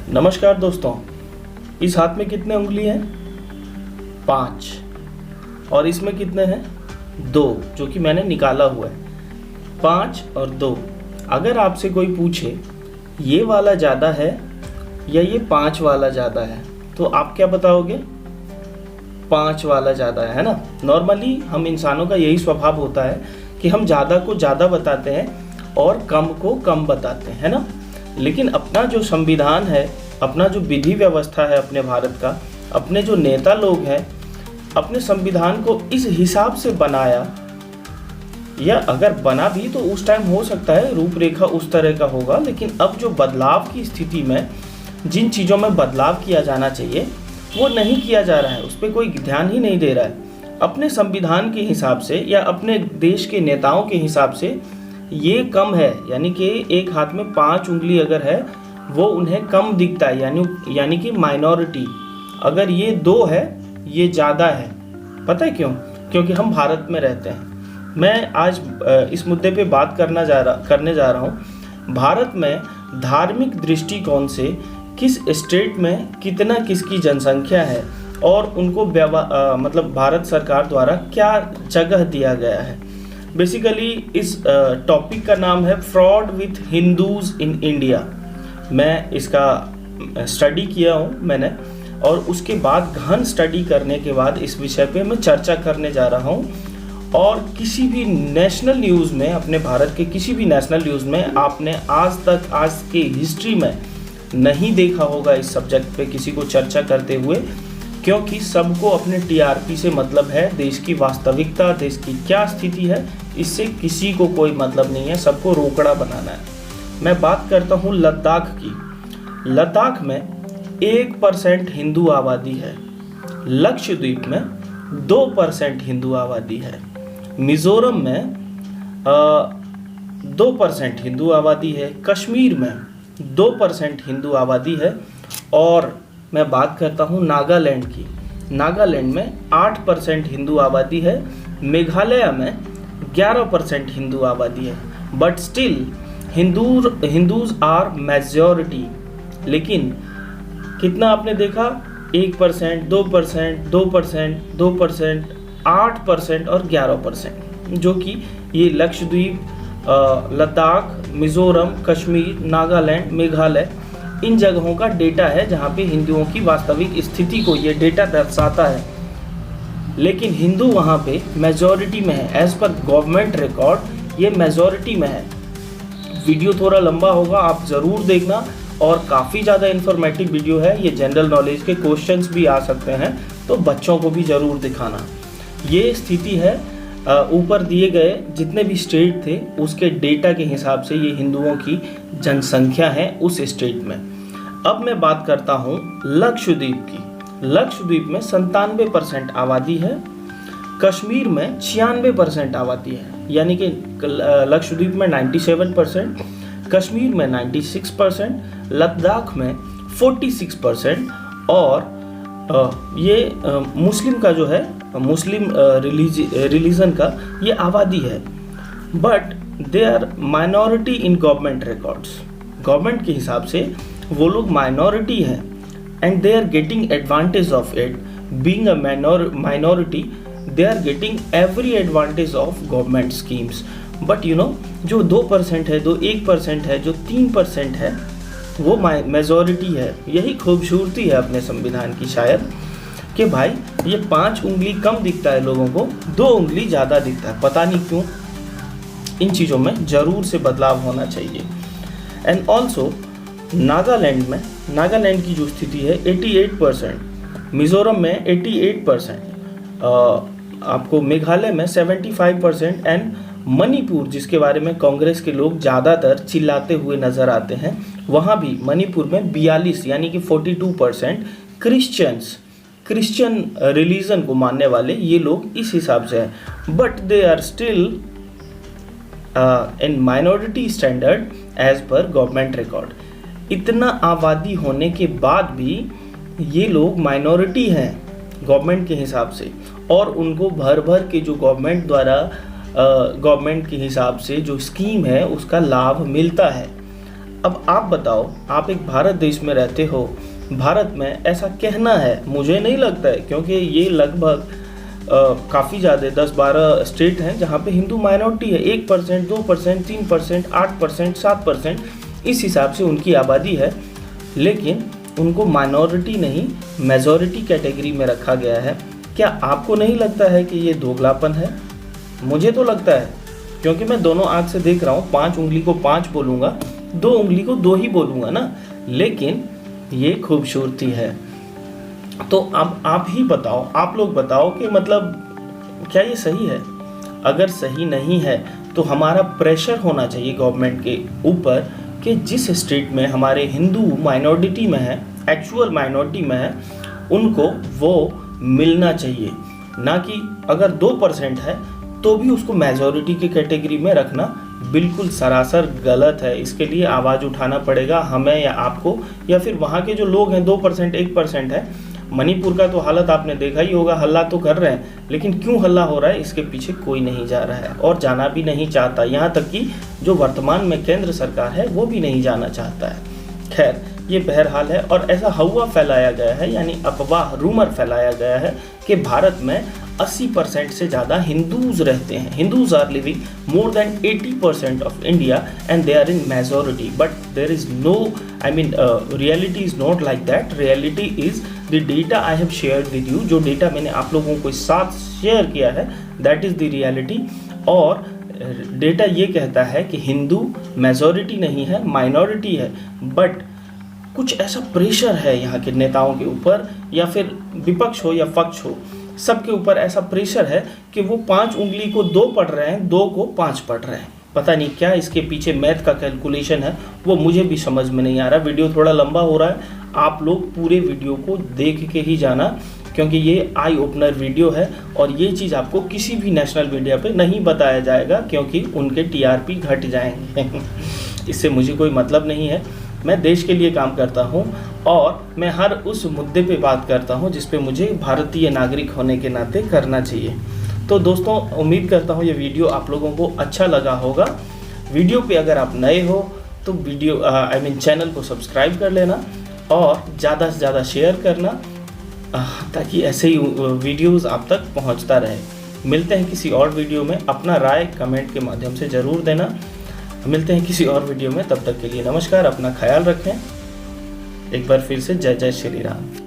नमस्कार दोस्तों, इस हाथ में कितने उंगली हैं? 5। और इसमें कितने हैं? 2, जो कि मैंने निकाला हुआ है। 5 और 2। अगर आपसे कोई पूछे ये वाला ज़्यादा है या ये 5 वाला ज़्यादा है, तो आप क्या बताओगे? 5 वाला ज़्यादा है ना। नॉर्मली हम इंसानों का यही स्वभाव होता है कि हम ज़्यादा को ज़्यादा बताते हैं और कम को कम बताते हैं ना। लेकिन अपना जो संविधान है, अपना जो विधि व्यवस्था है अपने भारत का, अपने जो नेता लोग हैं, अपने संविधान को इस हिसाब से बनाया, या अगर बना भी तो उस टाइम हो सकता है रूपरेखा उस तरह का होगा, लेकिन अब जो बदलाव की स्थिति में जिन चीज़ों में बदलाव किया जाना चाहिए वो नहीं किया जा रहा है, उस पर कोई ध्यान ही नहीं दे रहा है। अपने संविधान के हिसाब से या अपने देश के नेताओं के हिसाब से ये कम है, यानी कि एक हाथ में 5 उंगली अगर है वो उन्हें कम दिखता है, यानी कि माइनॉरिटी। अगर ये 2 है ये ज़्यादा है। पता है क्यों? क्योंकि हम भारत में रहते हैं। मैं आज इस मुद्दे पे बात करने जा रहा हूँ। भारत में धार्मिक दृष्टिकोण से किस स्टेट में कितना किसकी जनसंख्या है और उनको मतलब भारत सरकार द्वारा क्या जगह दिया गया है। बेसिकली इस टॉपिक का नाम है fraud with Hindus in India. मैं इसका स्टडी किया हूँ मैंने, और उसके बाद गहन स्टडी करने के बाद इस विषय पे मैं चर्चा करने जा रहा हूँ। और किसी भी नेशनल न्यूज़ में, अपने भारत के किसी भी नेशनल न्यूज़ में आपने आज की हिस्ट्री में नहीं देखा होगा इस सब्जेक्ट पे किसी को चर्चा करते हुए, क्योंकि सबको अपने टीआरपी से मतलब है। देश की वास्तविकता, देश की क्या स्थिति है, इससे किसी को कोई मतलब नहीं है, सबको रोकड़ा बनाना है। मैं बात करता हूँ लद्दाख की। लद्दाख में 1% हिंदू आबादी है। लक्षद्वीप में 2% हिंदू आबादी है। मिजोरम में 2% हिंदू आबादी है। कश्मीर में 2% हिंदू आबादी है। और मैं बात करता हूँ नागालैंड की। नागालैंड में 8% हिंदू आबादी है। मेघालय में 11% हिंदू आबादी है। But still Hindus are majority. लेकिन कितना आपने देखा? 1%, 2%, 2%, 2%, 8% और 11%, जो कि ये लक्षद्वीप, लद्दाख, मिजोरम, कश्मीर, नागालैंड, मेघालय, इन जगहों का डेटा है जहाँ पे हिंदुओं की वास्तविक स्थिति को ये डेटा दर्शाता है। लेकिन हिंदू वहाँ पे मेजॉरिटी में है। एज पर गवर्नमेंट रिकॉर्ड ये मेजॉरिटी में है। वीडियो थोड़ा लंबा होगा, आप ज़रूर देखना, और काफ़ी ज़्यादा इन्फॉर्मेटिव वीडियो है। ये जनरल नॉलेज के क्वेश्चंस भी आ सकते हैं, तो बच्चों को भी ज़रूर दिखाना। ये स्थिति है ऊपर दिए गए जितने भी स्टेट थे उसके डेटा के हिसाब से ये हिंदुओं की जनसंख्या है उस स्टेट में। अब मैं बात करता हूँ लक्षद्वीप की। लक्षद्वीप में 97% आबादी है। कश्मीर में 96% आबादी है, यानी कि लक्षद्वीप में 97%, कश्मीर में 96%, लद्दाख में 46%, और ये मुस्लिम का जो है, मुस्लिम रिलीजन का ये आबादी है। But they are minority in government records. Government के हिसाब से वो लोग माइनॉरिटी हैं, and they are getting advantage of it. Being a minority, they are getting every advantage of government schemes. But जो 2% है, जो 1% है, जो 3% है, वो मेजॉरिटी है। यही खूबसूरती है अपने संविधान की शायद, कि भाई ये 5 उंगली कम दिखता है लोगों को, 2 उंगली ज़्यादा दिखता है। पता नहीं क्यों। इन चीज़ों में ज़रूर से बदलाव होना चाहिए। एंड ऑल्सो नागालैंड की जो स्थिति है 88%, मिज़ोरम में 88%, आपको मेघालय में 75%, एंड मणिपुर, जिसके बारे में कांग्रेस के लोग ज़्यादातर चिल्लाते हुए नज़र आते हैं, वहाँ भी मणिपुर में 42 यानी कि 42% क्रिश्चियन रिलीजन को मानने वाले ये लोग इस हिसाब से हैं। But they are still in minority standard as per government record. इतना आबादी होने के बाद भी ये लोग माइनॉरिटी हैं गवर्नमेंट के हिसाब से, और उनको भर भर के जो गवर्नमेंट द्वारा गवर्नमेंट के हिसाब से जो स्कीम है उसका लाभ मिलता है। अब आप बताओ, आप एक भारत देश में रहते हो, भारत में ऐसा कहना है, मुझे नहीं लगता है, क्योंकि ये लगभग काफ़ी ज़्यादा 10-12 स्टेट हैं जहाँ पे हिंदू माइनॉरिटी है। 1%, 2%, 3%, 8%, 7%, इस हिसाब से उनकी आबादी है, लेकिन उनको माइनॉरिटी नहीं मेजॉरिटी कैटेगरी में रखा गया है। क्या आपको नहीं लगता है कि ये दोगलापन है? मुझे तो लगता है, क्योंकि मैं दोनों आँख से देख रहा हूँ। 5 उंगली को 5 बोलूँगा, 2 उंगली को 2 ही बोलूँगा ना, लेकिन ये खूबसूरती है। तो अब आप ही बताओ, आप लोग बताओ कि मतलब क्या ये सही है? अगर सही नहीं है तो हमारा प्रेशर होना चाहिए गवर्नमेंट के ऊपर कि जिस स्टेट में हमारे हिंदू माइनॉरिटी में है, एक्चुअल माइनॉरिटी में है, उनको वो मिलना चाहिए। ना कि अगर 2% है तो भी उसको मेजॉरिटी की कैटेगरी में रखना बिल्कुल सरासर गलत है। इसके लिए आवाज़ उठाना पड़ेगा हमें या आपको, या फिर वहाँ के जो लोग हैं। 2%, 1% है। मणिपुर का तो हालत आपने देखा ही होगा, हल्ला तो कर रहे हैं, लेकिन क्यों हल्ला हो रहा है इसके पीछे कोई नहीं जा रहा है और जाना भी नहीं चाहता। यहाँ तक कि जो वर्तमान में केंद्र सरकार है वो भी नहीं जाना चाहता है। खैर, ये बहरहाल है। और ऐसा हवा फैलाया गया है, यानी अफवाह, रूमर फैलाया गया है कि भारत में 80% से ज़्यादा हिंदूज रहते हैं। Hindus are living more than 80% of India and they are in majority, but there is no, I mean reality is not like that. Reality is the data I have shared with you. जो data मैंने आप लोगों को साथ share किया है, that is the reality. और data ये कहता है कि हिंदू मेजॉरिटी नहीं है, माइनॉरिटी है, बट कुछ ऐसा प्रेशर है यहाँ के नेताओं के ऊपर, या फिर विपक्ष हो या पक्ष हो, सबके ऊपर ऐसा प्रेशर है कि वो 5 उंगली को 2 पढ़ रहे हैं, 2 को 5 पढ़ रहे हैं। पता नहीं क्या इसके पीछे मैथ का कैलकुलेशन है, वो मुझे भी समझ में नहीं आ रहा। वीडियो थोड़ा लंबा हो रहा है, आप लोग पूरे वीडियो को देख के ही जाना, क्योंकि ये आई ओपनर वीडियो है और ये चीज़ आपको किसी भी नेशनल मीडिया पे नहीं बताया जाएगा, क्योंकि उनके टीआरपी घट जाएंगे। इससे मुझे कोई मतलब नहीं है। मैं देश के लिए काम करता हूँ और मैं हर उस मुद्दे पे बात करता हूँ जिस पे मुझे भारतीय नागरिक होने के नाते करना चाहिए। तो दोस्तों, उम्मीद करता हूँ ये वीडियो आप लोगों को अच्छा लगा होगा। वीडियो पे अगर आप नए हो तो वीडियो चैनल को सब्सक्राइब कर लेना और ज़्यादा से ज़्यादा शेयर करना, ताकि ऐसे ही वीडियोज़ आप तक पहुँचता रहे। मिलते हैं किसी और वीडियो में। अपना राय कमेंट के माध्यम से ज़रूर देना। मिलते हैं किसी और वीडियो में, तब तक के लिए नमस्कार, अपना ख्याल रखें। एक बार फिर से जय जय श्री राम।